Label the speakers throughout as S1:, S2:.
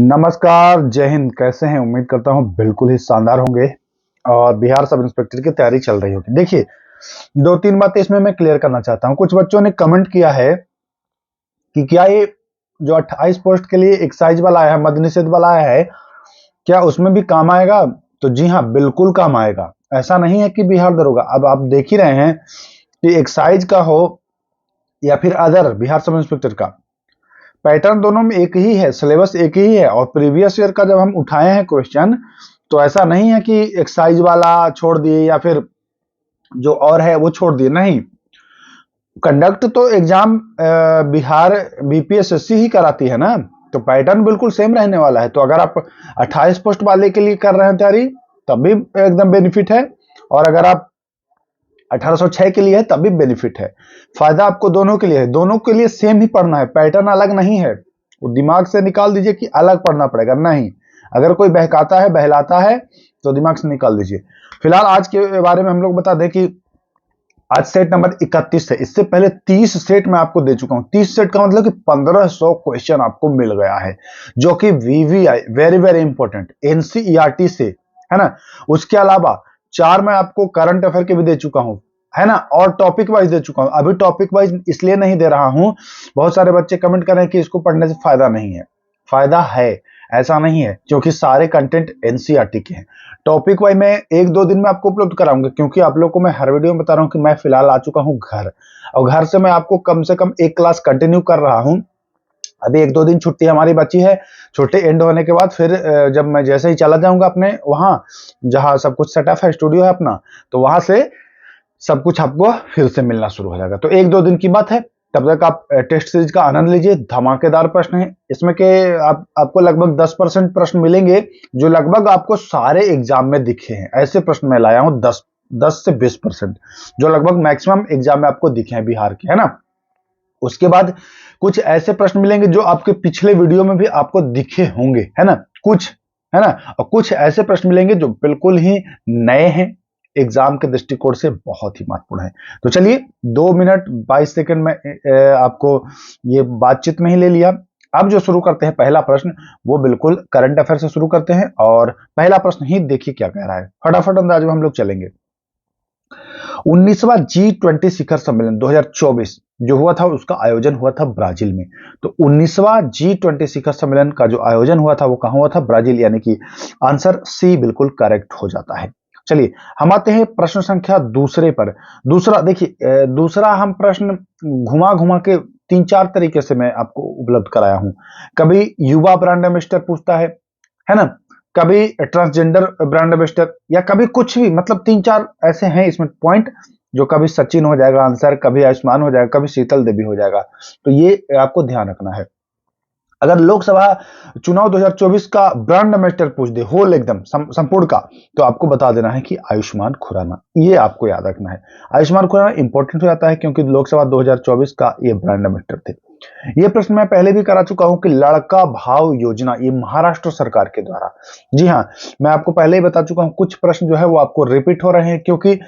S1: नमस्कार, जय हिंद। कैसे हैं? उम्मीद करता हूँ बिल्कुल ही शानदार होंगे और बिहार सब इंस्पेक्टर की तैयारी चल रही होगी। देखिए, 2-3 बातें इसमें मैं क्लियर करना चाहता हूँ। कुछ बच्चों ने कमेंट किया है कि क्या ये जो 28 पोस्ट के लिए एक्साइज वाला आया है, मद्य निषेध वाला आया है, क्या उसमें भी काम आएगा? तो जी हाँ, बिल्कुल काम आएगा। ऐसा नहीं है कि बिहार दरोगा, अब आप देख ही रहे हैं कि एक्साइज का हो या फिर अदर बिहार सब इंस्पेक्टर का, पैटर्न दोनों में एक ही है, सिलेबस एक ही है। और प्रीवियस ईयर का जब हम उठाए हैं क्वेश्चन, तो ऐसा नहीं है कि एक्साइज वाला छोड़ दिए या फिर जो और है वो छोड़ दिए, नहीं। कंडक्ट तो एग्जाम बिहार बीपीएसएससी ही कराती है ना, तो पैटर्न बिल्कुल सेम रहने वाला है। तो अगर आप 28 पोस्ट वाले के लिए कर रहे हैं तैयारी, तब भी एकदम बेनिफिट है, और अगर आप 1806 के लिए है तब भी बेनिफिट है। फायदा आपको दोनों के लिए है, दोनों के लिए सेम ही पढ़ना है, पैटर्न अलग नहीं है। वो दिमाग से निकाल दीजिए कि अलग पढ़ना पड़ेगा, नहीं। अगर कोई बहकाता है, बहलाता है, तो दिमाग से निकाल दीजिए। फिलहाल आज के बारे में हम लोग बता दें कि आज सेट नंबर 31 है। इससे पहले 30 सेट मैं आपको दे चुका हूं। 30 सेट का मतलब कि 1500 क्वेश्चन आपको मिल गया है, जो कि VVI, very very important, NCERT से, है ना। उसके अलावा 4 मैं आपको करंट अफेयर के भी दे चुका हूं, है ना, और टॉपिक वाइज दे चुका हूं। अभी टॉपिक वाइज इसलिए नहीं दे रहा हूं, बहुत सारे बच्चे कमेंट कर रहे हैं कि इसको पढ़ने से फायदा नहीं है। फायदा है, ऐसा नहीं है, क्योंकि सारे कंटेंट एनसीईआरटी के हैं। टॉपिक वाइज मैं 1-2 दिन में आपको उपलब्ध कराऊंगा, क्योंकि आप लोग को मैं हर वीडियो में बता रहा हूं कि मैं फिलहाल आ चुका हूं घर, और घर से मैं आपको कम से कम एक क्लास कंटिन्यू कर रहा हूं। अभी 1-2 दिन छुट्टी हमारी बची है। छुट्टी एंड होने के बाद फिर जब मैं जैसे ही चला जाऊंगा अपने वहां जहां सब कुछ सेटअप है, स्टूडियो है अपना, तो वहां से सब कुछ आपको फिर से मिलना शुरू हो जाएगा। तो 1-2 दिन की बात है। तब तक आप टेस्ट सीरीज का आनंद लीजिए। धमाकेदार प्रश्न है इसमें के, आपको लगभग 10% प्रश्न मिलेंगे, जो लगभग आपको सारे एग्जाम में दिखे हैं। ऐसे प्रश्न मैं लाया हूं 10 से 20%, जो लगभग मैक्सिमम एग्जाम में आपको दिखे हैं बिहार के, है ना। उसके बाद कुछ ऐसे प्रश्न मिलेंगे जो आपके पिछले वीडियो में भी आपको दिखे होंगे, है ना, कुछ, है ना। और कुछ ऐसे प्रश्न मिलेंगे जो बिल्कुल ही नए हैं, एग्जाम के दृष्टिकोण से बहुत ही महत्वपूर्ण है। तो चलिए, 2 मिनट 22 सेकंड में आपको ये बातचीत में ही ले लिया। अब जो शुरू करते हैं पहला प्रश्न, वो बिल्कुल करंट अफेयर से शुरू करते हैं, और पहला प्रश्न ही देखिए क्या कह रहा है। फटाफट अंदाज में हम लोग चलेंगे। 19वां G20 शिखर सम्मेलन 2024 जो हुआ था, उसका आयोजन हुआ था ब्राजील में। तो 19वां G20 शिखर सम्मेलन का जो आयोजन हुआ था वो कहां हुआ था? ब्राजील, यानी कि आंसर सी बिल्कुल करेक्ट हो जाता है। चलिए, हम आते हैं प्रश्न संख्या दूसरे पर। दूसरा देखिए, दूसरा हम प्रश्न घुमा घुमा के 3-4 तरीके से मैं आपको उपलब्ध कराया हूं। कभी युवा ब्रांड एम्बेसडर पूछता है ना, कभी ट्रांसजेंडर ब्रांड एम्बेसडर, या कभी कुछ भी, मतलब 3-4 ऐसे हैं इसमें पॉइंट, जो कभी सचिन हो जाएगा आंसर, कभी आयुष्मान हो जाएगा, कभी शीतल देवी हो जाएगा। तो ये आपको ध्यान रखना है। अगर लोकसभा चुनाव 2024 का ब्रांड एम्बेसडर पूछ दे, होल एकदम संपूर्ण का, तो आपको बता देना है कि आयुष्मान खुराना। ये आपको याद रखना है। आयुष्मान खुराना इंपॉर्टेंट हो जाता है, क्योंकि लोकसभा 2024 का ये ब्रांड एम्बेसडर थे। ये प्रश्न मैं पहले भी करा चुका हूं कि लड़का भाव योजना, ये महाराष्ट्र सरकार के द्वारा, जी हाँ, मैं आपको पहले ही बता चुका हूं। कुछ प्रश्न जो है वो आपको रिपीट हो रहे हैं, क्योंकि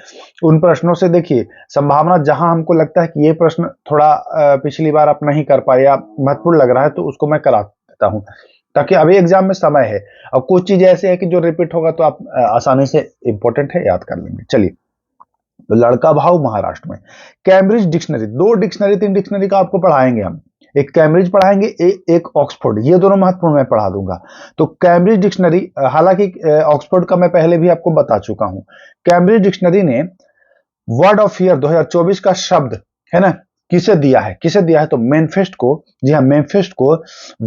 S1: उन प्रश्नों से देखिए संभावना, जहां हमको लगता है कि ये प्रश्न थोड़ा पिछली बार आप नहीं कर पाए या महत्वपूर्ण लग रहा है, तो उसको मैं करा देता हूं, ताकि अभी एग्जाम में समय है। और कुछ चीज ऐसे है कि जो रिपीट होगा तो आप आसानी से, इंपॉर्टेंट है, याद कर लेंगे। चलिए, तो लड़का भाव महाराष्ट्र में, कैम्ब्रिज डिक्शनरी, 2 डिक्शनरी 3 डिक्शनरी का आपको पढ़ाएंगे हम। एक कैम्ब्रिज पढ़ाएंगे, एक ऑक्सफोर्ड, ये दोनों महत्वपूर्ण मैं पढ़ा दूंगा। तो कैम्ब्रिज डिक्शनरी, हालांकि ऑक्सफोर्ड का मैं पहले भी आपको बता चुका हूं। कैम्ब्रिज डिक्शनरी ने वर्ड ऑफ ईयर 2024 का शब्द, है ना, किसे दिया है? किसे दिया है? तो मैनफेस्ट को। जी हाँ, मैनफेस्ट को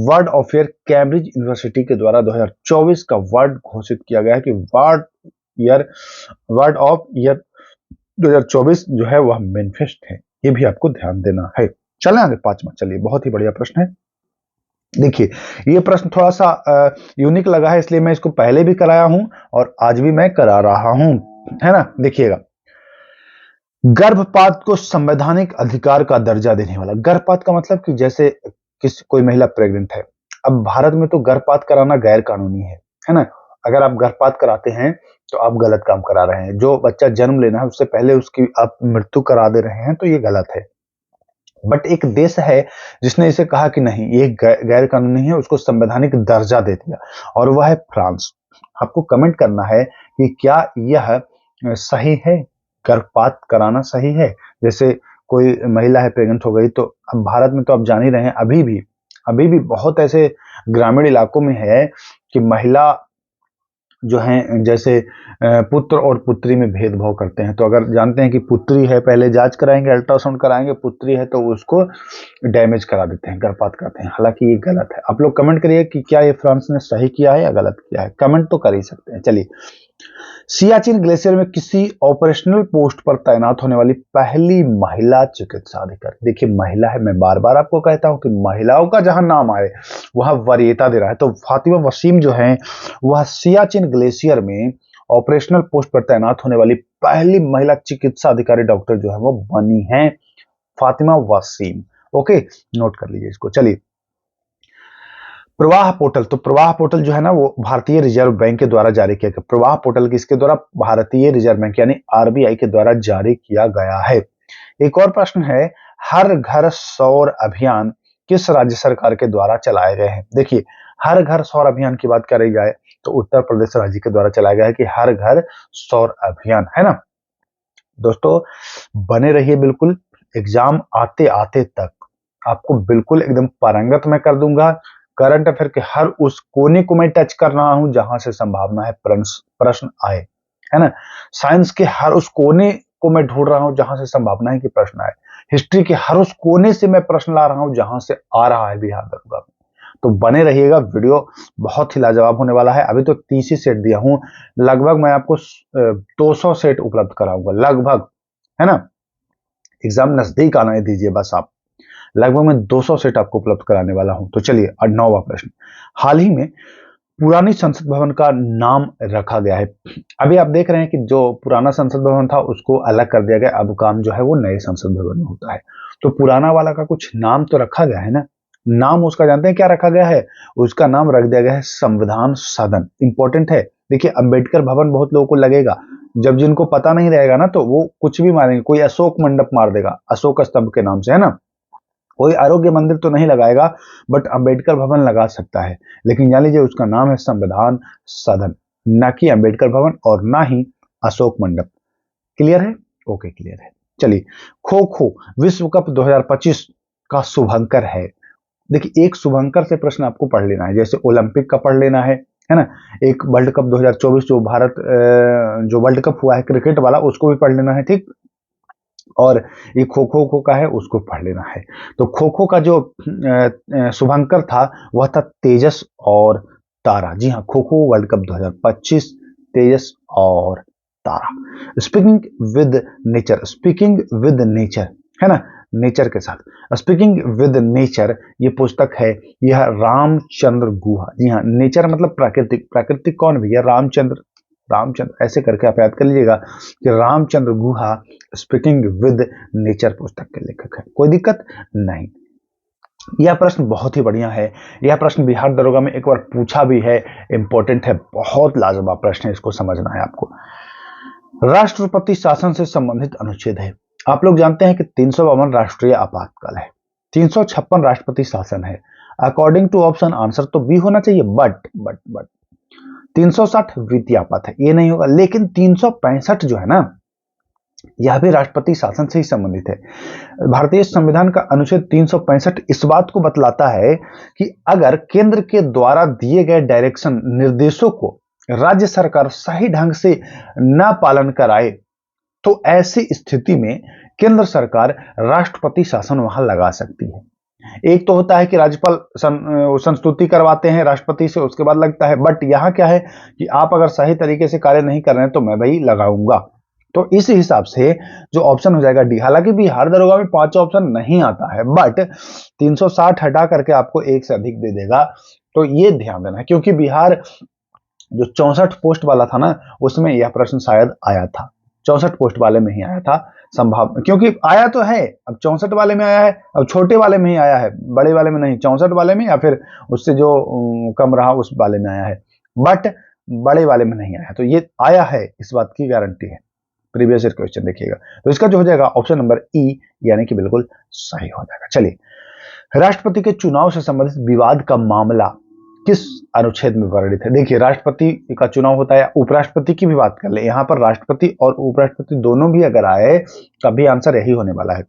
S1: word of year Cambridge university के द्वारा 2024 का वर्ड घोषित किया गया है कि वर्ड ऑफ ईयर 2024 जो है वह मैनिफेस्ट है। ये भी आपको ध्यान देना है। चलें आगे, 5वां। चलिए, बहुत ही बढ़िया प्रश्न है। देखिए, ये प्रश्न थोड़ा सा यूनिक लगा है, इसलिए मैं इसको पहले भी कराया हूं और आज भी मैं करा रहा हूं, है ना। देखिएगा, गर्भपात को संवैधानिक अधिकार का दर्जा देने वाला। गर्भपात का मतलब कि जैसे कोई महिला प्रेग्नेंट है, अब भारत में तो गर्भपात कराना गैर कानूनी है ना। अगर आप गर्भपात कराते हैं तो आप गलत काम करा रहे हैं। जो बच्चा जन्म लेना है उससे पहले उसकी आप मृत्यु करा दे रहे हैं, तो ये गलत है। बट एक देश है जिसने इसे कहा कि नहीं ये गैर कानूनी है, उसको संवैधानिक दर्जा दे दिया, और वह है फ्रांस। आपको कमेंट करना है कि क्या यह सही है, गर्भपात कराना सही है। जैसे कोई महिला है, प्रेग्नेंट हो गई, तो अब भारत में तो आप जान ही रहे हैं, अभी भी बहुत ऐसे ग्रामीण इलाकों में है कि महिला जो हैं जैसे पुत्र और पुत्री में भेदभाव करते हैं। तो अगर जानते हैं कि पुत्री है, पहले जांच कराएंगे, अल्ट्रासाउंड कराएंगे, पुत्री है तो उसको डैमेज करा देते हैं, गर्भपात करते हैं। हालांकि ये गलत है। आप लोग कमेंट करिए कि क्या ये फ्रांस ने सही किया है या गलत किया है, कमेंट तो कर ही सकते हैं। चलिए, सियाचिन ग्लेशियर में किसी ऑपरेशनल पोस्ट पर तैनात होने वाली पहली महिला चिकित्सा अधिकारी। देखिए महिला है, मैं बार बार आपको कहता हूं कि महिलाओं का जहां नाम आए वहां वरीयता दे रहा है। तो फातिमा वसीम जो है वह सियाचिन ग्लेशियर में ऑपरेशनल पोस्ट पर तैनात होने वाली पहली महिला चिकित्सा अधिकारी डॉक्टर जो है वो बनी है फातिमा वसीम। ओके, नोट कर लीजिए इसको। चलिए, प्रवाह पोर्टल। तो प्रवाह पोर्टल जो है ना वो भारतीय रिजर्व बैंक के द्वारा जारी किया गया। प्रवाह पोर्टल किसके द्वारा? भारतीय रिजर्व बैंक यानी आरबीआई के द्वारा जारी किया गया है। एक और प्रश्न है, हर घर सौर अभियान किस राज्य सरकार के द्वारा चलाए गए हैं? देखिए, हर घर सौर अभियान की बात करी जाए तो उत्तर प्रदेश राज्य के द्वारा चलाया गया है कि हर घर सौर अभियान, है ना। दोस्तों बने रहिए बिल्कुल, एग्जाम आते आते तक आपको बिल्कुल एकदम पारंगत मैं कर दूंगा। करंट अफेयर के हर उस कोने को मैं टच कर रहा हूं जहां से संभावना है प्रश्न आए, है ना। साइंस के हर उस कोने को मैं ढूंढ रहा हूं जहां से संभावना है कि प्रश्न आए। हिस्ट्री के हर उस कोने से मैं प्रश्न ला रहा हूं जहां से आ रहा है बिहार दरोगा में। तो बने रहिएगा, वीडियो बहुत ही लाजवाब होने वाला है। अभी तो 30 ही सेट दिया हूं, लगभग मैं आपको 200 सेट उपलब्ध कराऊंगा, लगभग, है ना। एग्जाम नजदीक आने दीजिए बस आप। लगभग मैं 200 सेट आपको उपलब्ध कराने वाला हूं। तो चलिए, 9वां प्रश्न। हाल ही में पुरानी संसद भवन का नाम रखा गया है। अभी आप देख रहे हैं कि जो पुराना संसद भवन था उसको अलग कर दिया गया, अब काम जो है वो नए संसद भवन में होता है। तो पुराना वाला का कुछ नाम तो रखा गया है ना। नाम उसका जानते हैं क्या रखा गया है? उसका नाम रख दिया गया है संविधान सदन। इंपॉर्टेंट है। देखिए, अंबेडकर भवन बहुत लोगों को लगेगा, जब जिनको पता नहीं रहेगा ना तो वो कुछ भी मारेंगे, कोई अशोक मंडप मार देगा अशोक स्तंभ के नाम से, है ना। कोई आरोग्य मंदिर तो नहीं लगाएगा, बट अंबेडकर भवन लगा सकता है। लेकिन जान लीजिए उसका नाम है संविधान सदन, ना कि अंबेडकर भवन और ना ही अशोक मंडप। क्लियर है? ओके, क्लियर है। चलिए, खो खो विश्व कप 2025 का शुभंकर है। देखिए, एक शुभंकर से प्रश्न आपको पढ़ लेना है, जैसे ओलंपिक का पढ़ लेना है ना। एक वर्ल्ड कप 2024 जो भारत जो वर्ल्ड कप हुआ है क्रिकेट वाला, उसको भी पढ़ लेना है, ठीक। और ये खो खो का है, उसको पढ़ लेना है। तो खो खो का जो शुभंकर था वह था तेजस और तारा। जी हाँ, खो खो वर्ल्ड कप 2025, तेजस और तारा। स्पीकिंग विद नेचर, है ना, नेचर के साथ। स्पीकिंग विद नेचर ये पुस्तक है, यह रामचंद्र गुहा। जी हाँ, नेचर मतलब प्राकृतिक। प्राकृतिक कौन भैया? रामचंद्र। रामचंद्र ऐसे करके आप याद कर लीजिएगा कि Ramachandra Guha speaking with nature पुस्तक के लेखक है। कोई दिक्कत नहीं। यह प्रश्न बहुत ही बढ़िया है। यह प्रश्न बिहार दरोगा में एक बार पूछा भी है, इंपॉर्टेंट है, बहुत लाजवाब प्रश्न है, इसको समझना है आपको। राष्ट्रपति शासन से संबंधित अनुच्छेद है। आप लोग जानते हैं कि 352 राष्ट्रीय आपातकाल है, 356 राष्ट्रपति शासन है। अकॉर्डिंग टू ऑप्शन आंसर तो बी होना चाहिए, बट 360 वित्तीय आपात है, ये नहीं होगा। लेकिन 365 जो है ना, यह भी राष्ट्रपति शासन से ही संबंधित है। भारतीय संविधान का अनुच्छेद 365 इस बात को बतलाता है कि अगर केंद्र के द्वारा दिए गए डायरेक्शन निर्देशों को राज्य सरकार सही ढंग से न पालन कराए तो ऐसी स्थिति में केंद्र सरकार राष्ट्रपति शासन वहां लगा सकती है। एक तो होता है कि राज्यपाल संस्तुति करवाते हैं राष्ट्रपति से, उसके बाद लगता है। बट यहां क्या है कि आप अगर सही तरीके से कार्य नहीं कर रहे हैं तो मैं भाई लगाऊंगा। तो इस हिसाब से जो ऑप्शन हो जाएगा डी। हालांकि बिहार दरोगा में 5 ऑप्शन नहीं आता है, बट 360 हटा करके आपको एक से अधिक दे देगा। तो ये ध्यान देना है, क्योंकि बिहार जो 64 पोस्ट वाला था ना, उसमें यह प्रश्न शायद आया था। 64 पोस्ट वाले में ही आया था संभाव, क्योंकि आया तो है, अब 64 वाले में आया है, अब छोटे वाले में ही आया है, बड़े वाले में नहीं। 64 वाले में या फिर उससे जो कम रहा उस वाले में आया है, बट बड़े वाले में नहीं आया। तो ये आया है, इस बात की गारंटी है। प्रीवियस ईयर क्वेश्चन देखिएगा। तो इसका जो हो जाएगा ऑप्शन नंबर ई, यानी कि बिल्कुल सही हो जाएगा। चलिए, राष्ट्रपति के चुनाव से संबंधित विवाद का मामला किस अनुच्छेद में वर्णित है? देखिए, राष्ट्रपति का चुनाव होता है, उपराष्ट्रपति की भी बात कर ले, यहां पर राष्ट्रपति और उपराष्ट्रपति दोनों भी अगर आए तभी आंसर यही होने वाला है।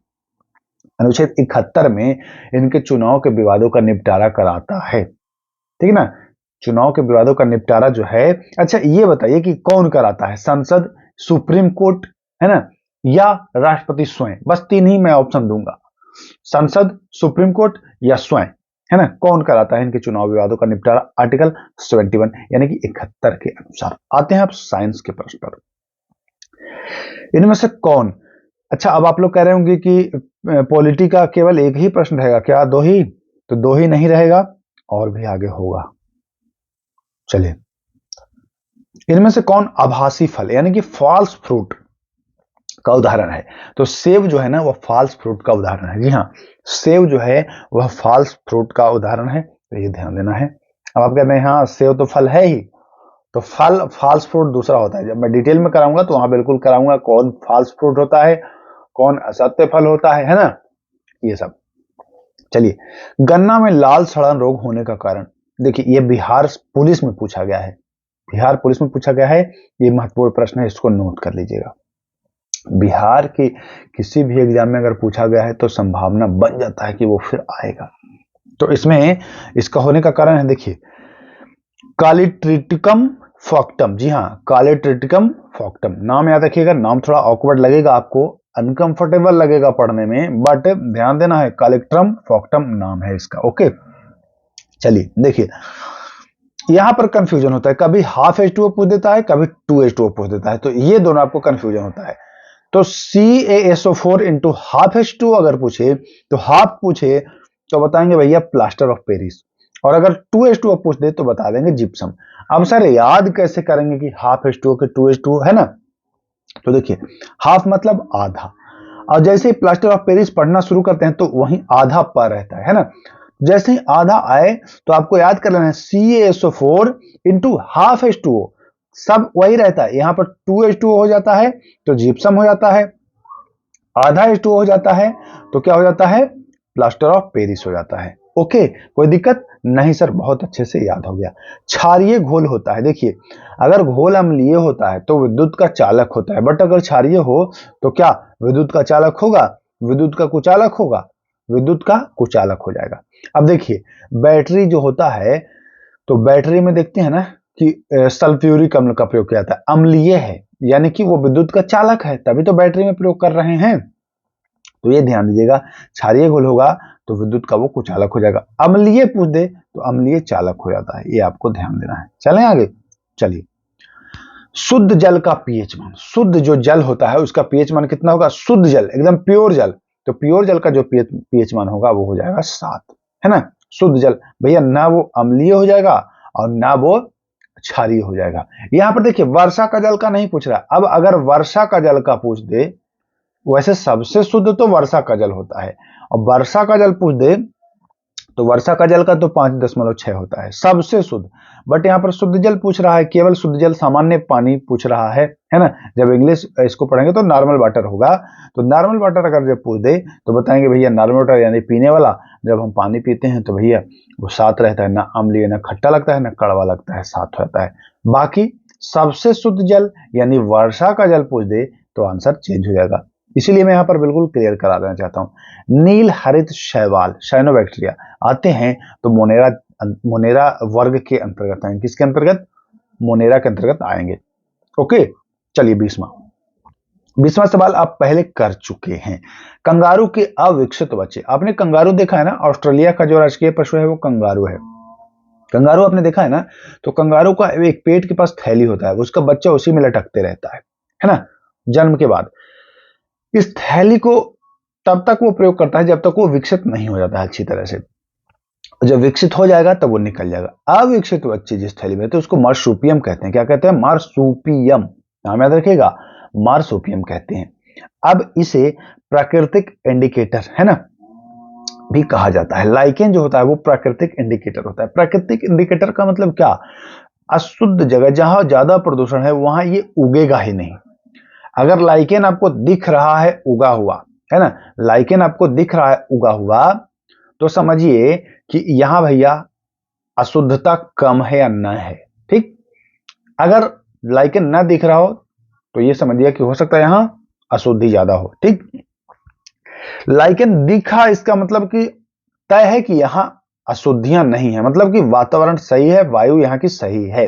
S1: अनुच्छेद 71 में इनके चुनाव के विवादों का निपटारा कराता है, ठीक है ना। चुनाव के विवादों का निपटारा जो है, अच्छा ये बताइए कि कौन कराता है? संसद, सुप्रीम कोर्ट, है ना, या राष्ट्रपति स्वयं? बस तीन ही मैं ऑप्शन दूंगा, संसद, सुप्रीम कोर्ट या स्वयं, है ना। कौन कराता है इनके चुनाव विवादों का निपटारा? आर्टिकल 71 यानी कि 71 के अनुसार। आते हैं आप साइंस के प्रश्न पर। इनमें से कौन, अच्छा अब आप लोग कह रहे होंगे कि पॉलिटी का केवल एक ही प्रश्न रहेगा क्या? दो ही? तो दो ही नहीं रहेगा, और भी आगे होगा। चलिए, इनमें से कौन आभासी फल यानी कि फॉल्स फ्रूट का उदाहरण है? तो सेब जो है ना, वह फॉल्स फ्रूट का उदाहरण है। जी हाँ, सेब जो है वह फॉल्स फ्रूट का उदाहरण है, तो ये ध्यान देना है। अब आप कहते हैं हाँ सेब तो फल है ही, तो फल फॉल्स फ्रूट दूसरा होता है। जब मैं डिटेल में कराऊंगा तो वहां बिल्कुल कराऊंगा कौन फॉल्स फ्रूट होता है, कौन असत्य फल होता है ना, ये सब। चलिए, गन्ना में लाल सड़न रोग होने का कारण, देखिए ये बिहार पुलिस में पूछा गया है, बिहार पुलिस में पूछा गया है, ये महत्वपूर्ण प्रश्न है, इसको नोट कर लीजिएगा। बिहार के किसी भी एग्जाम में अगर पूछा गया है तो संभावना बन जाता है कि वो फिर आएगा। तो इसमें इसका होने का कारण है, देखिए कालीट्रिटिकम फॉक्टम, जी हाँ कालीट्रिटिकम फॉक्टम, नाम याद रखिएगा, नाम थोड़ा ऑकवर्ड लगेगा आपको, अनकंफर्टेबल लगेगा पढ़ने में, बट ध्यान देना है, कालीट्रम फॉक्टम नाम है इसका। ओके, चलिए देखिए, यहां पर कंफ्यूजन होता है, कभी हाफ H2O पूछ देता है, कभी 2H2O पूछ देता है, तो ये दोनों आपको कंफ्यूजन होता है। तो CaSO4 इंटू हाफ H2O अगर पूछे तो हाफ पूछे तो बताएंगे भैया प्लास्टर ऑफ पेरिस, और अगर 2H2O पूछ दे तो बता देंगे जिप्सम। अब सर याद कैसे करेंगे कि हाफ H2O के 2H2O है ना? तो देखिए हाफ मतलब आधा, और जैसे ही प्लास्टर ऑफ पेरिस पढ़ना शुरू करते हैं तो वहीं आधा पर रहता है ना। जैसे ही आधा आए तो आपको याद कर लेना है CaSO4 इंटू हाफ H2O, सब वही रहता है, यहां पर 2H2O हो जाता है तो जिप्सम हो जाता है, आधा H2O हो जाता है तो क्या हो जाता है? प्लास्टर ऑफ पेरिस हो जाता है। ओके, कोई दिक्कत नहीं सर, बहुत अच्छे से याद हो गया। क्षारीय घोल होता है, देखिए अगर घोल अम्लीय होता है तो विद्युत का चालक होता है, बट अगर क्षारीय हो तो क्या विद्युत का चालक होगा? विद्युत का कुचालक होगा, विद्युत का कुचालक हो जाएगा। अब देखिए बैटरी जो होता है, तो बैटरी में देखते हैं ना कि सल्फ्यूरिक अम्ल का प्रयोग किया जाता है, अम्लीय है यानी कि वो विद्युत का चालक है, तभी तो बैटरी में प्रयोग कर रहे हैं। तो ये ध्यान दीजिएगा, क्षारीय घोल होगा तो विद्युत का वो कुचालक हो जाएगा, अम्लीय पूछ दे तो अम्लीय चालक हो जाता है, ये आपको ध्यान देना है। चलें आगे, चलिए शुद्ध जल का पीएच मान, शुद्ध जो जल होता है उसका पीएच मान कितना होगा? शुद्ध जल एकदम प्योर जल, तो प्योर जल का जो पीएच मान होगा वो हो जाएगा 7, है ना। शुद्ध जल भैया ना वो अम्लीय हो जाएगा और ना वो क्षारीय हो जाएगा। यहां पर देखिए वर्षा का जल का नहीं पूछ रहा, अब अगर वर्षा का जल का पूछ दे, वैसे सबसे शुद्ध तो वर्षा का जल होता है, और वर्षा का जल पूछ दे तो वर्षा का जल का तो 5.6 होता है सबसे शुद्ध, बट यहाँ पर शुद्ध जल पूछ रहा है, केवल शुद्ध जल सामान्य पानी पूछ रहा है ना। जब इंग्लिश इसको पढ़ेंगे तो नॉर्मल वाटर होगा, तो नॉर्मल वाटर अगर जब पूछ दे तो बताएंगे भैया नॉर्मल वाटर यानी पीने वाला, जब हम पानी पीते हैं तो भैया वो 7 रहता है, ना अम्लीय ना खट्टा लगता है ना कड़वा लगता है, 7 रहता है। बाकी सबसे शुद्ध जल यानी वर्षा का जल पूछ दे तो आंसर चेंज हो जाएगा, इसीलिए मैं यहाँ पर बिल्कुल क्लियर करा देना चाहता हूँ। नील हरित शैवाल साइनोबैक्टीरिया आते हैं तो मोनेरा वर्ग के अंतर्गत आएंगे, किसके अंतर्गत? मोनेरा के अंतर्गत आएंगे। ओके, चलिए 20वां सवाल आप पहले कर चुके हैं। कंगारू के अविकसित बच्चे, आपने कंगारू देखा है ना, ऑस्ट्रेलिया का जो राजकीय पशु है वो कंगारू है। कंगारू आपने देखा है ना, तो कंगारू का एक पेट के पास थैली होता है, उसका बच्चा उसी में लटकते रहता है ना, जन्म के बाद। इस थैली को तब तक वो प्रयोग करता है जब तक वो विकसित नहीं हो जाता है अच्छी तरह से, जब विकसित हो जाएगा तब वो निकल जाएगा। अविकसित बच्चे जिस थैली में, तो उसको मार्सुपियम कहते हैं। क्या कहते हैं? मार्सुपियम, नाम याद रखिएगा, मार्सुपियम कहते हैं। अब इसे प्राकृतिक इंडिकेटर है ना भी कहा जाता है। लाइकेन जो होता है वो प्राकृतिक इंडिकेटर होता है। प्राकृतिक इंडिकेटर का मतलब क्या? अशुद्ध जगह जहां ज्यादा प्रदूषण है वहां ये उगेगा ही नहीं। अगर लाइकेन आपको दिख रहा है उगा हुआ, है ना, लाइकेन आपको दिख रहा है उगा हुआ, तो समझिए कि यहां भैया अशुद्धता कम है या न है। ठीक, अगर लाइकेन ना दिख रहा हो तो ये समझिए कि हो सकता है यहां अशुद्धि ज्यादा हो। ठीक, लाइकेन दिखा इसका मतलब कि तय है कि यहां अशुद्धियां नहीं है, मतलब कि वातावरण सही है, वायु यहाँ की सही है।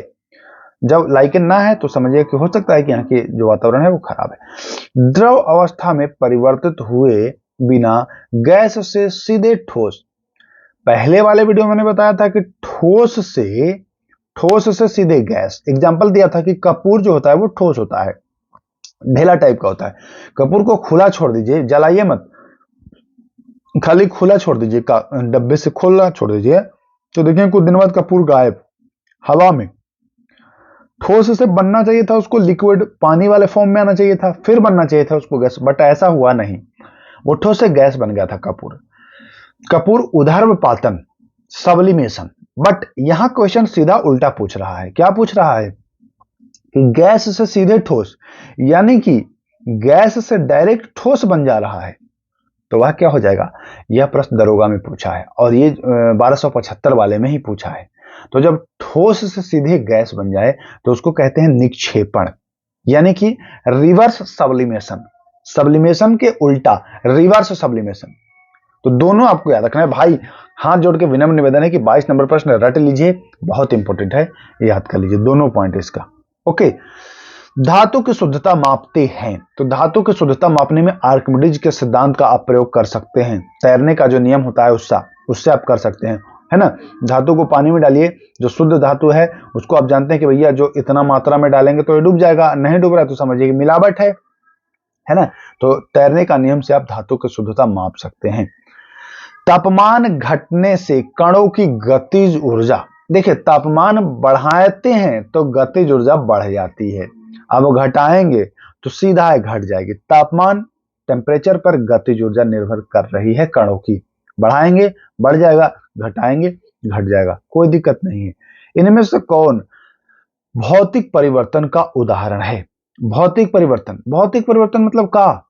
S1: जब लाइकेन ना है तो समझिए कि हो सकता है कि यहाँ की जो वातावरण है वो खराब है। द्रव अवस्था में परिवर्तित हुए बिना गैस से सीधे ठोस, पहले वाले वीडियो में मैंने बताया था कि ठोस से सीधे गैस, एग्जांपल दिया था कि कपूर जो होता है वो ठोस होता है, ढेला टाइप का होता है। कपूर को खुला छोड़ दीजिए, जलाइए मत, खाली खुला छोड़ दीजिए, डब्बे से खुला छोड़ दीजिए, तो देखिए कुछ दिन बाद कपूर गायब हवा में। ठोस से बनना चाहिए था उसको लिक्विड पानी वाले फॉर्म में आना चाहिए था, फिर बनना चाहिए था उसको गैस, बट ऐसा हुआ नहीं, वो ठोस से गैस बन गया था कपूर। कपूर ऊर्ध्वपातन, सब्लिमेशन। बट यहां क्वेश्चन सीधा उल्टा पूछ रहा है। क्या पूछ रहा है कि गैस से सीधे ठोस, यानी कि गैस से डायरेक्ट ठोस बन जा रहा है, तो वह क्या हो जाएगा। यह प्रश्न दरोगा में पूछा है और ये 1275 वाले में ही पूछा है। तो जब ठोस से सीधे गैस बन जाए तो उसको कहते हैं निक्षेपण, यानी कि रिवर्स सब्लिमेशन, सब्लिमेशन के उल्टा रिवर्स सब्लिमेशन। तो दोनों आपको याद रखना है भाई, हाथ जोड़ के विनम्र निवेदन है कि 22 नंबर प्रश्न रट लीजिए, बहुत इंपॉर्टेंट है, याद कर लीजिए दोनों पॉइंट इसका। ओके, धातु की शुद्धता मापते हैं, तो धातु की शुद्धता मापने में आर्किमिडीज के सिद्धांत का आप प्रयोग कर सकते हैं। तैरने का जो नियम होता है उससे आप कर सकते हैं, है ना। धातु को पानी में डालिए, जो शुद्ध धातु है उसको आप जानते हैं कि भैया जो इतना मात्रा में डालेंगे तो ये डूब जाएगा, नहीं डूब रहा है तो समझिए कि मिलावट है ना। तो तैरने का नियम से आप धातु की शुद्धता माप सकते हैं। तापमान घटने से कणों की गतिज ऊर्जा, देखिए तापमान बढ़ाते हैं तो गतिज ऊर्जा बढ़ जाती है, अब घटाएंगे तो सीधा है घट जाएगी। तापमान टेम्परेचर पर गतिज ऊर्जा निर्भर कर रही है कणों की, बढ़ाएंगे बढ़ जाएगा, घटाएंगे घट जाएगा, कोई दिक्कत नहीं है। इनमें से कौन भौतिक परिवर्तन का उदाहरण है। भौतिक परिवर्तन मतलब का,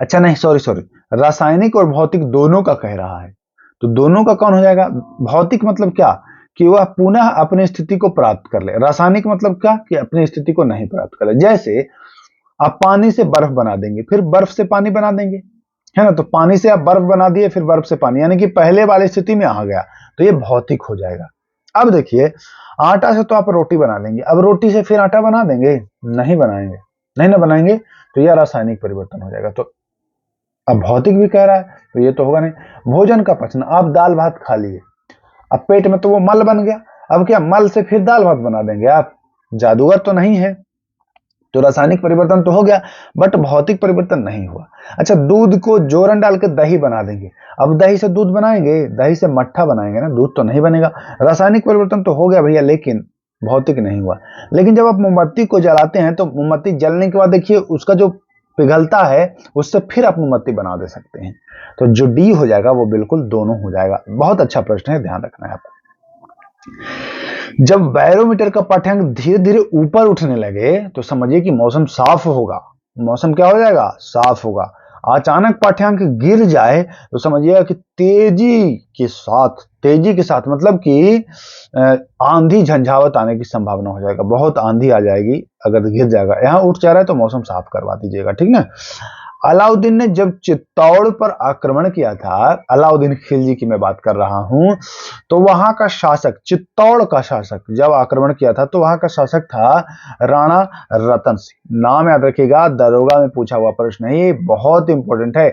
S1: अच्छा नहीं सॉरी, रासायनिक और भौतिक दोनों का कह रहा है, तो दोनों का कौन हो जाएगा। भौतिक मतलब क्या कि वह पुनः अपनी स्थिति को प्राप्त कर ले, रासायनिक मतलब क्या कि अपनी स्थिति को नहीं प्राप्त कर ले। जैसे आप पानी से बर्फ बना देंगे फिर बर्फ से पानी बना देंगे, है ना, तो पानी से आप बर्फ बना दिए फिर बर्फ से पानी, यानी कि पहले वाली स्थिति में आ गया, तो ये भौतिक हो जाएगा। अब देखिए आटा से तो आप रोटी बना देंगे, अब रोटी से फिर आटा बना देंगे, नहीं बनाएंगे, नहीं ना बनाएंगे, तो यह रासायनिक परिवर्तन हो जाएगा। तो अब भौतिक भी कह रहा है तो ये तो होगा नहीं। भोजन का पचना, आप दाल भात खा लिए, अब पेट में तो वो मल बन गया, अब क्या मल से फिर दाल भात बना देंगे आप, जादूगर तो नहीं है, तो रासायनिक परिवर्तन तो हो गया बट भौतिक परिवर्तन नहीं हुआ। अच्छा, दूध को जोरन डाल के दही बना देंगे, अब दही से दूध बनाएंगे, दही से मट्ठा बनाएंगे ना, दूध तो नहीं बनेगा। रासायनिक परिवर्तन तो हो गया भैया लेकिन भौतिक नहीं हुआ। लेकिन जब आप मोमबत्ती को जलाते हैं तो मोमबत्ती जलने के बाद देखिए उसका जो पिघलता है उससे फिर आप मोमबत्ती बना दे सकते हैं, तो जो डी हो जाएगा वो बिल्कुल दोनों हो जाएगा। बहुत अच्छा प्रश्न है, ध्यान रखना है आपको। जब बैरोमीटर का पाठ्यांक धीरे धीरे ऊपर उठने लगे तो समझिए कि मौसम साफ होगा, मौसम क्या हो जाएगा, साफ होगा। अचानक पाठ्यांक गिर जाए तो समझिएगा कि तेजी के साथ मतलब कि आंधी झंझावत आने की संभावना हो जाएगा, बहुत आंधी आ जाएगी अगर गिर जाएगा। यहाँ उठ जा रहा है तो मौसम साफ करवा दीजिएगा, ठीक ना। अलाउद्दीन ने जब चित्तौड़ पर आक्रमण किया था, अलाउद्दीन खिलजी की मैं बात कर रहा हूं, तो वहां का शासक, चित्तौड़ का शासक जब आक्रमण किया था तो वहां का शासक था राणा रतन सिंह। नाम याद रखिएगा, दरोगा में पूछा हुआ प्रश्न है, बहुत इंपॉर्टेंट है।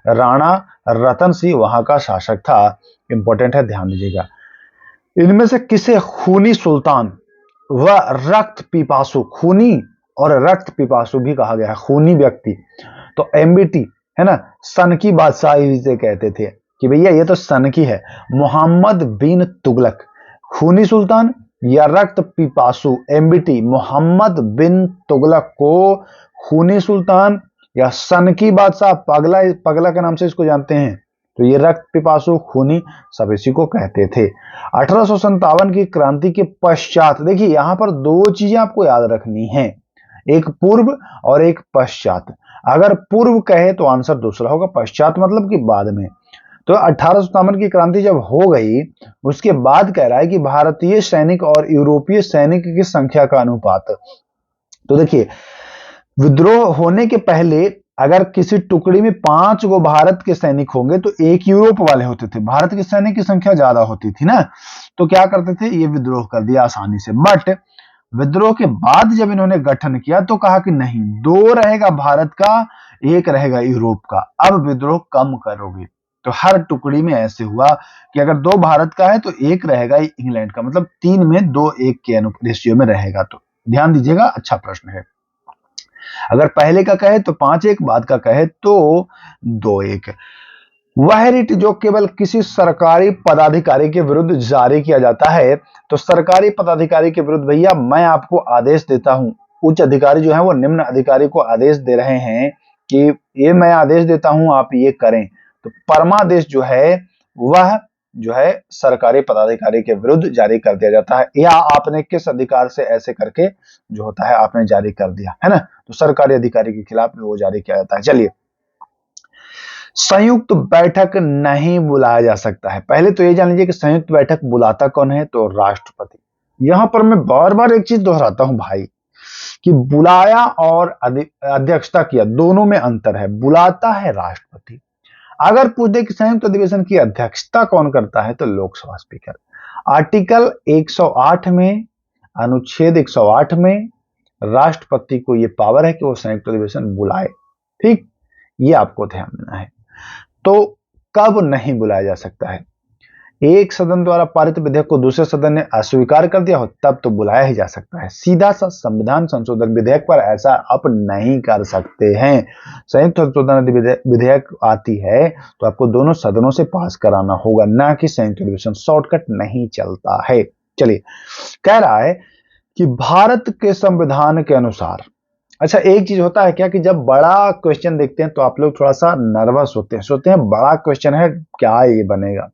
S1: राणा रतन सिंह वहां का शासक था, इंपॉर्टेंट है, ध्यान दीजिएगा। इनमें से किसे खूनी सुल्तान व रक्त पिपासु, खूनी और रक्त पिपासु भी कहा गया है, खूनी व्यक्ति, तो एमबीटी है ना, सन की बादशाही से कहते थे कि भैया ये तो सन की है। मोहम्मद बिन तुगलक, खूनी सुल्तान या रक्त पिपासु, एमबीटी मोहम्मद बिन तुगलक को खूनी सुल्तान या सन की बादशाह, पगला के नाम से इसको जानते हैं, तो ये रक्त पिपासु खूनी सब इसी को कहते थे। 1857 की क्रांति के पश्चात, देखिए यहां पर दो चीजें आपको याद रखनी है। एक पूर्व और एक पश्चात। अगर पूर्व कहे तो आंसर दूसरा होगा, पश्चात मतलब कि बाद में। तो 1857 की क्रांति जब हो गई, उसके बाद कह रहा है कि भारतीय सैनिक और यूरोपीय सैनिक की संख्या का अनुपात। तो देखिए, विद्रोह होने के पहले अगर किसी टुकड़ी में 5 गो भारत के सैनिक होंगे तो एक यूरोप वाले होते थे। भारत के सैनिक की संख्या ज्यादा होती थी ना, तो क्या करते थे, ये विद्रोह कर दिया आसानी से। बट विद्रोह के बाद जब इन्होंने गठन किया तो कहा कि नहीं, 2 रहेगा भारत का, 1 रहेगा यूरोप का। अब विद्रोह कम करोगे। तो हर टुकड़ी में ऐसे हुआ कि अगर 2 भारत का है तो 1 रहेगा इंग्लैंड का, मतलब 3 में 2 1 के रेशियो में रहेगा। तो ध्यान दीजिएगा, अच्छा प्रश्न है। अगर पहले का कहे तो 5-1, बाद का कहे तो 2-1। वह रिट जो केवल किसी सरकारी पदाधिकारी के विरुद्ध जारी किया जाता है, तो सरकारी पदाधिकारी के विरुद्ध भैया मैं आपको आदेश देता हूं, उच्च अधिकारी जो है वो निम्न अधिकारी को आदेश दे रहे हैं कि ये मैं आदेश देता हूं आप ये करें, तो परमादेश जो है वह जो है सरकारी पदाधिकारी के विरुद्ध जारी कर दिया जाता है, या आपने किस अधिकार से ऐसे करके जो होता है आपने जारी कर दिया है ना, तो सरकारी अधिकारी के खिलाफ वो जारी किया जाता है। चलिए, संयुक्त बैठक नहीं बुलाया जा सकता है। पहले तो ये जान लीजिए कि संयुक्त बैठक बुलाता कौन है, तो राष्ट्रपति। यहां पर मैं बार बार एक चीज दोहराता हूं भाई, कि बुलाया और अध्यक्षता किया, दोनों में अंतर है। बुलाता है राष्ट्रपति। अगर पूछ दे कि संयुक्त अधिवेशन की अध्यक्षता कौन करता है, तो लोकसभा स्पीकर। आर्टिकल 108 में, अनुच्छेद 108 में राष्ट्रपति को यह पावर है कि वो संयुक्त अधिवेशन बुलाए। ठीक, ये आपको ध्यान देना है। तो कब नहीं बुलाया जा सकता है, एक सदन द्वारा पारित विधेयक को दूसरे सदन ने अस्वीकार कर दिया हो, तब तो बुलाया ही जा सकता है। सीधा सा संविधान संशोधन विधेयक पर ऐसा आप नहीं कर सकते हैं। संयुक्त संशोधन विधेयक आती है तो आपको दोनों सदनों से पास कराना होगा, ना कि संयुक्त अधिवेशन। शॉर्टकट नहीं चलता है। चलिए, कह रहा है कि भारत के संविधान के अनुसार, अच्छा एक चीज होता है क्या कि जब बड़ा क्वेश्चन देखते हैं तो आप लोग थोड़ा सा नर्वस होते हैं, सोचते हैं बड़ा क्वेश्चन है, क्या ये बनेगा।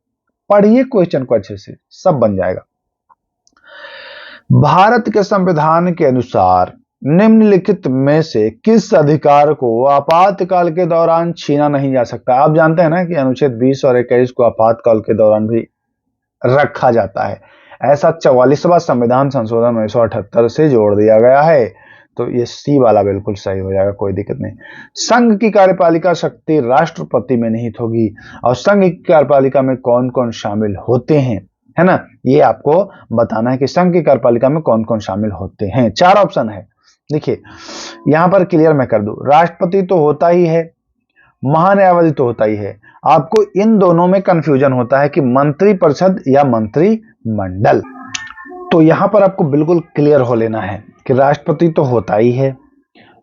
S1: पढ़िए क्वेश्चन को अच्छे से, सब बन जाएगा। भारत के संविधान के अनुसार निम्नलिखित में से किस अधिकार को आपातकाल के दौरान छीना नहीं जा सकता। आप जानते हैं ना कि अनुच्छेद 20 और 21 को आपातकाल के दौरान भी रखा जाता है। ऐसा 44वां संविधान संशोधन 1978 से जोड़ दिया गया है। तो ये सी वाला बिल्कुल सही हो जाएगा, कोई दिक्कत नहीं। संघ की कार्यपालिका शक्ति राष्ट्रपति में निहित होगी। और संघ की कार्यपालिका में कौन कौन शामिल होते हैं, है ना, ये आपको बताना है कि संघ की कार्यपालिका में कौन कौन शामिल होते हैं। 4 ऑप्शन है, देखिए यहां पर क्लियर मैं कर दूं। राष्ट्रपति तो होता ही है, महान्यायवादी तो होता ही है। आपको इन दोनों में कंफ्यूजन होता है कि मंत्रिपरिषद या मंत्रिमंडल। तो यहां पर आपको बिल्कुल क्लियर हो लेना है कि राष्ट्रपति तो होता ही है,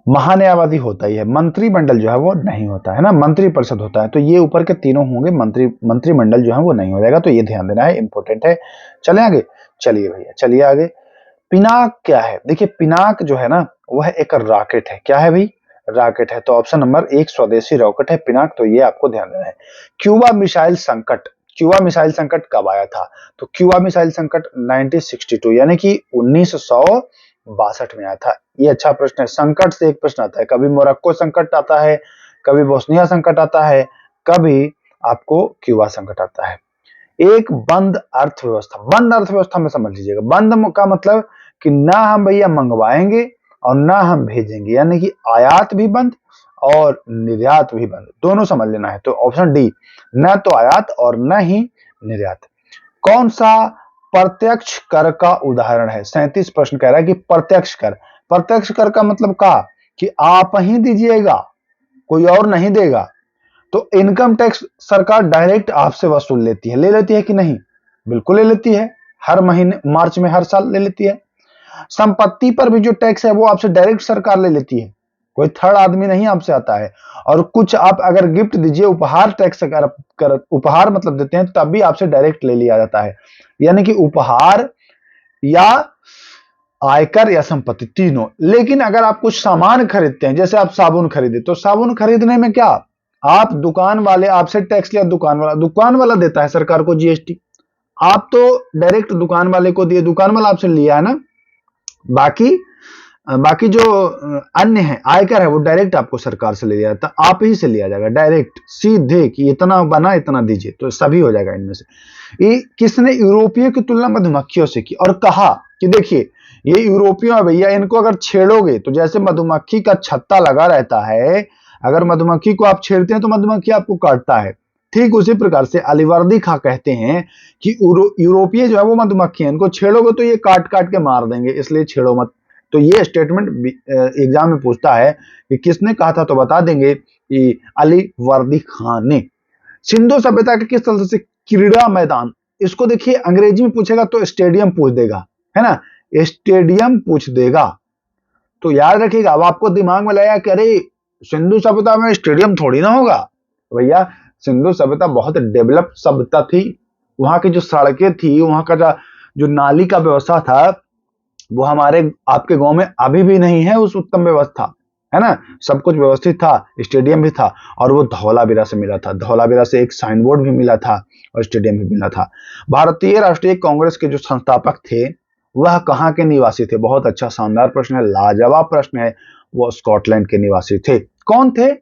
S1: महान्यायवादी होता ही है, मंत्रिमंडल जो है वो नहीं होता है ना, मंत्रिपरिषद होता है। तो ये ऊपर के तीनों होंगे, मंत्रिमंडल जो है वो नहीं हो जाएगा। तो ये ध्यान देना है, इंपॉर्टेंट है। चले आगे, चलिए भैया चलिए आगे। पिनाक क्या है, देखिए पिनाक जो है ना वह एक रॉकेट है। क्या है भाई, रॉकेट है। तो ऑप्शन नंबर 1 स्वदेशी रॉकेट है पिनाक। तो ये आपको ध्यान देना है। क्यूबा मिसाइल संकट, क्यूबा मिसाइल संकट कब आया था, तो क्यूबा मिसाइल संकट 1962 यानी कि 1962 में आया था। ये अच्छा प्रश्न है। संकट से एक प्रश्न आता है, कभी मोरक्को संकट आता है, कभी बोस्निया संकट आता है, कभी आपको क्यूबा संकट आता है। एक बंद अर्थव्यवस्था, बंद अर्थव्यवस्था में समझ लीजिएगा, बंद का मतलब कि ना हम भैया मंगवाएंगे और ना हम भेजेंगे, यानी कि आयात भी बंद और निर्यात भी बंद, दोनों समझ लेना है। तो ऑप्शन डी, न तो आयात और न ही निर्यात। कौन सा प्रत्यक्ष कर का उदाहरण है, 37 प्रश्न कह रहा है कि प्रत्यक्ष कर। प्रत्यक्ष कर का मतलब का कि आप ही दीजिएगा, कोई और नहीं देगा। तो इनकम टैक्स सरकार डायरेक्ट आपसे वसूल लेती है, ले लेती है कि नहीं, बिल्कुल ले लेती है। हर महीने मार्च में हर साल ले लेती है। संपत्ति पर भी जो टैक्स है वो आपसे डायरेक्ट सरकार ले लेती है, कोई थर्ड आदमी नहीं आपसे आता है। और कुछ आप अगर गिफ्ट दीजिए, उपहार टैक्स अगर उपहार मतलब देते हैं, तब भी आपसे डायरेक्ट ले लिया जाता है। यानी कि उपहार या आयकर या संपत्ति तीनों। लेकिन अगर आप कुछ सामान खरीदते हैं, जैसे आप साबुन खरीदे, तो साबुन खरीदने में क्या, आप दुकान वाले आपसे टैक्स लिया, दुकान वाला देता है सरकार को जीएसटी। आप तो डायरेक्ट दुकान वाले को दिए, दुकान वाला आपसे लिया है ना। बाकी बाकी जो अन्य है आयकर है वो डायरेक्ट आपको सरकार से ले लिया जाता, आप ही से लिया जाएगा डायरेक्ट सीधे कि इतना बना इतना दीजिए, तो सभी हो जाएगा इनमें से। ये किसने यूरोपियों की तुलना मधुमक्खियों से की और कहा कि देखिए ये यूरोपियों है भैया, इनको अगर छेड़ोगे तो जैसे मधुमक्खी का छत्ता लगा रहता है, अगर मधुमक्खी को आप छेड़ते हैं तो मधुमक्खी आपको काटता है, ठीक उसी प्रकार से अलीवर्दी खां कहते हैं कि यूरोपीय जो है वो मधुमक्खी है, इनको छेड़ोगे तो ये काट काट के मार देंगे, इसलिए छेड़ो मत। तो ये स्टेटमेंट एग्जाम में पूछता है कि किसने कहा था, तो बता देंगे कि अली वर्दी खान ने। सिंधु सभ्यता के किस तरह से क्रीड़ा मैदान, इसको देखिए अंग्रेजी में पूछेगा तो स्टेडियम पूछ देगा, है ना, स्टेडियम पूछ देगा। तो याद रखिएगा, अब आपको दिमाग में लगा कि अरे सिंधु सभ्यता में स्टेडियम थोड़ी ना होगा, भैया सिंधु सभ्यता बहुत डेवलप सभ्यता थी, वहां की जो सड़कें थी, वहां का जो नाली का व्यवस्था था वो हमारे आपके गांव में अभी भी नहीं है उस उत्तम व्यवस्था, है ना, सब कुछ व्यवस्थित था, स्टेडियम भी था और वो धौलावीरा से मिला था, धौलावीरा से एक साइन बोर्ड भी मिला था और स्टेडियम भी मिला था। भारतीय राष्ट्रीय कांग्रेस के जो संस्थापक थे वह कहाँ के निवासी थे, बहुत अच्छा शानदार प्रश्न है, लाजवाब प्रश्न है, वो स्कॉटलैंड के निवासी थे। कौन थे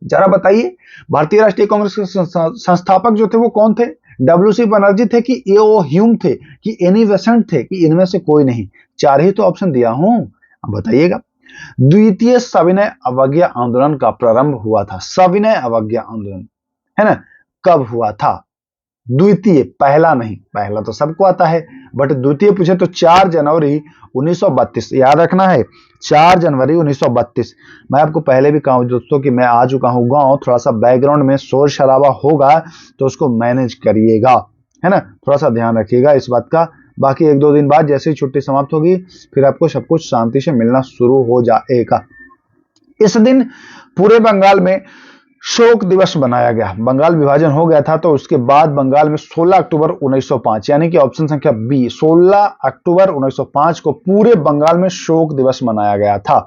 S1: जरा बताइए, भारतीय राष्ट्रीय कांग्रेस के संस्थापक जो थे वो कौन थे, डब्ल्यूसी बनर्जी थे कि ए.ओ. ह्यूम थे कि एनी बेसेंट थे कि इनमें से कोई नहीं, चार ही तो ऑप्शन दिया हूं, अब बताइएगा। द्वितीय सविनय अवज्ञा आंदोलन का प्रारंभ हुआ था, सविनय अवज्ञा आंदोलन, है ना, कब हुआ था, द्वितीय, पहला नहीं, पहला तो सबको आता है बट द्वितीय पूछे तो 4 जनवरी 1932, याद रखना है 4 जनवरी 1932। मैं आपको पहले भी कहा दोस्तों कि मैं आ चुका हूं गांव, थोड़ा सा बैकग्राउंड में शोर शराबा होगा तो उसको मैनेज करिएगा, है ना, थोड़ा सा ध्यान रखिएगा इस बात का। बाकी 1-2 दिन बाद जैसे ही छुट्टी समाप्त होगी फिर आपको सब कुछ शांति से मिलना शुरू हो जाएगा। इस दिन पूरे बंगाल में शोक दिवस बनाया गया, बंगाल विभाजन हो गया था तो उसके बाद बंगाल में 16 अक्टूबर 1905, यानी कि ऑप्शन संख्या बी 16 अक्टूबर 1905 को पूरे बंगाल में शोक दिवस मनाया गया था।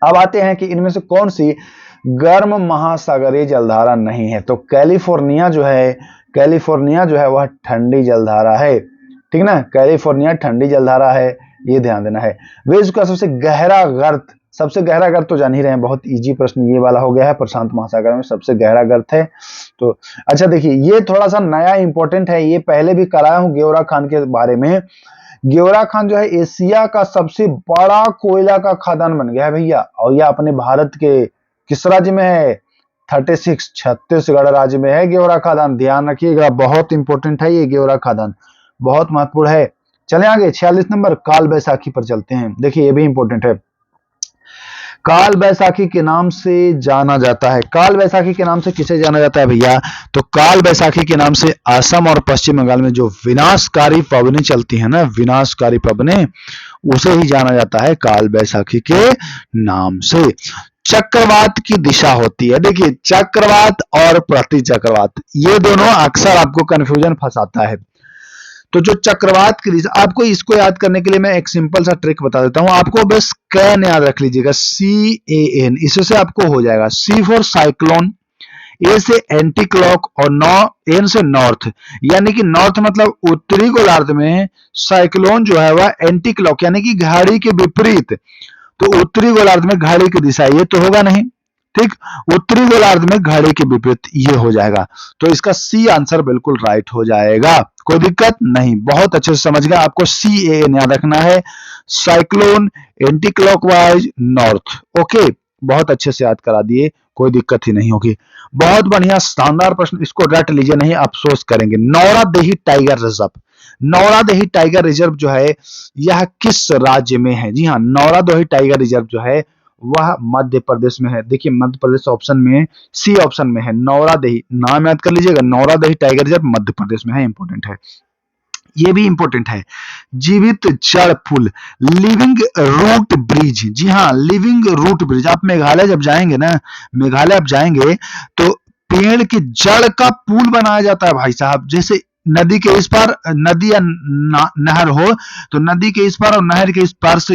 S1: अब आते हैं कि इनमें से कौन सी गर्म महासागरीय जलधारा नहीं है, तो कैलिफोर्निया जो है वह ठंडी जलधारा है, ठीक ना, कैलिफोर्निया ठंडी जलधारा है, ये ध्यान देना है। विश्व का सबसे गहरा गर्त तो जान ही रहे हैं, बहुत इजी प्रश्न ये वाला हो गया है, प्रशांत महासागर में सबसे गहरा गर्त है। तो अच्छा देखिए ये थोड़ा सा नया इंपॉर्टेंट है, ये पहले भी कराया हूं गेवरा खान के बारे में। गेवरा खान जो है एशिया का सबसे बड़ा कोयला का खदान बन गया है भैया, और यह अपने भारत के किस राज्य में है, 36 छत्तीसगढ़ राज्य में है गेवरा खदान, ध्यान रखिएगा, बहुत इंपॉर्टेंट है ये गेवरा खदान, बहुत महत्वपूर्ण है। चले आगे 46 नंबर काल बैसाखी पर चलते हैं, देखिए ये भी इंपॉर्टेंट है। काल बैसाखी के नाम से जाना जाता है, काल बैसाखी के नाम से किसे जाना जाता है भैया, तो काल बैसाखी के नाम से असम और पश्चिम बंगाल में जो विनाशकारी पवनें चलती हैं ना, विनाशकारी पवनें, उसे ही जाना जाता है काल बैसाखी के नाम से। चक्रवात की दिशा होती है, देखिए चक्रवात और प्रति चक्रवात ये दोनों अक्सर आपको कंफ्यूजन फंसाता है। तो जो चक्रवात की दिशा, आपको इसको याद करने के लिए मैं एक सिंपल सा ट्रिक बता देता हूं, आपको बस कैन याद रख लीजिएगा, CAN, इससे आपको हो जाएगा। C फॉर साइक्लोन, ए से एंटी क्लॉक और एन से नॉर्थ, यानी कि नॉर्थ मतलब उत्तरी गोलार्ध में, साइक्लोन जो है वह एंटी क्लॉक यानी कि घड़ी के विपरीत, तो उत्तरी गोलार्ध में घड़ी की दिशा ये तो होगा नहीं, ठीक, उत्तरी गोलार्ध में घड़ी के विपरीत ये हो जाएगा, तो इसका सी आंसर बिल्कुल राइट हो जाएगा, कोई दिक्कत नहीं, बहुत अच्छे से समझ गए, आपको CAN याद रखना है, cyclone anti clockwise north, okay, बहुत अच्छे से याद करा दिए, कोई दिक्कत ही नहीं होगी। बहुत बढ़िया शानदार प्रश्न, इसको रट लीजिए, नहीं अफसोस करेंगे। Nauradehi tiger reserve, Nauradehi tiger reserve जो है यह किस राज्य में है, जी हाँ, नौरादेही टाइगर रिजर्व जो है वह मध्य प्रदेश में है, देखिए मध्य प्रदेश ऑप्शन में, सी ऑप्शन में है, नौरादेही, नाम याद कर लीजिएगा, नौरादेही टाइगर रिजर्व मध्य प्रदेश में है, इंपॉर्टेंट है, ये भी इंपॉर्टेंट है। जीवित जड़ पुल, लिविंग रूट ब्रिज, जी हाँ लिविंग रूट ब्रिज, आप मेघालय जब जाएंगे ना, मेघालय आप जाएंगे तो पेड़ की जड़ का पुल बनाया जाता है भाई साहब, जैसे नदी के इस पार नदी या नहर हो तो नदी के इस पार और नहर के इस पार से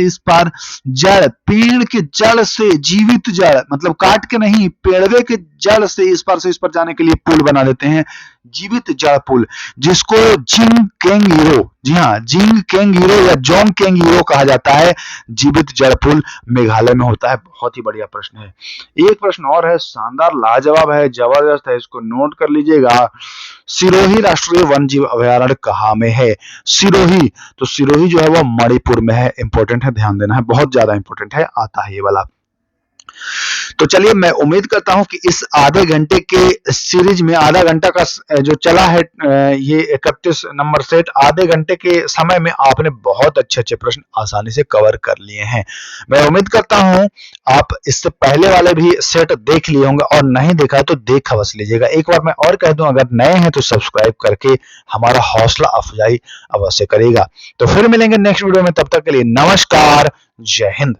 S1: इस पार जड़, पेड़ के जड़ से, जीवित जड़ मतलब काट के नहीं, पेड़वे के जड़ से इस पार जाने के लिए पुल बना देते हैं, जीवित जड़ पुल, जिसको जिंग केंग ईरो, जी हाँ जिंग केंग ईरो या जोंग केंग ईरो कहा जाता है। जीवित जड़ पुल मेघालय में होता है। बहुत ही बढ़िया प्रश्न है। एक प्रश्न और है, शानदार लाजवाब है, जबरदस्त है, इसको नोट कर लीजिएगा। सिरोही राष्ट्रीय वन जीव अभयारण्य कहाँ में है? सिरोही, तो सिरोही जो है वो मणिपुर में है। इंपॉर्टेंट है, ध्यान देना है, बहुत ज्यादा इंपॉर्टेंट है, आता है ये वाला। तो चलिए, मैं उम्मीद करता हूं कि इस आधे घंटे के सीरीज में, आधा घंटा का जो चला है ये 31 नंबर सेट, आधे घंटे के समय में आपने बहुत अच्छे अच्छे प्रश्न आसानी से कवर कर लिए हैं। मैं उम्मीद करता हूं आप इससे पहले वाले भी सेट देख लिए होंगे, और नहीं देखा है तो देख अवश्य लीजिएगा। एक बार मैं और कह दूं, अगर नए हैं तो सब्सक्राइब करके हमारा हौसला अफजाई अवश्य करेगा। तो फिर मिलेंगे नेक्स्ट वीडियो में, तब तक के लिए नमस्कार, जय हिंद।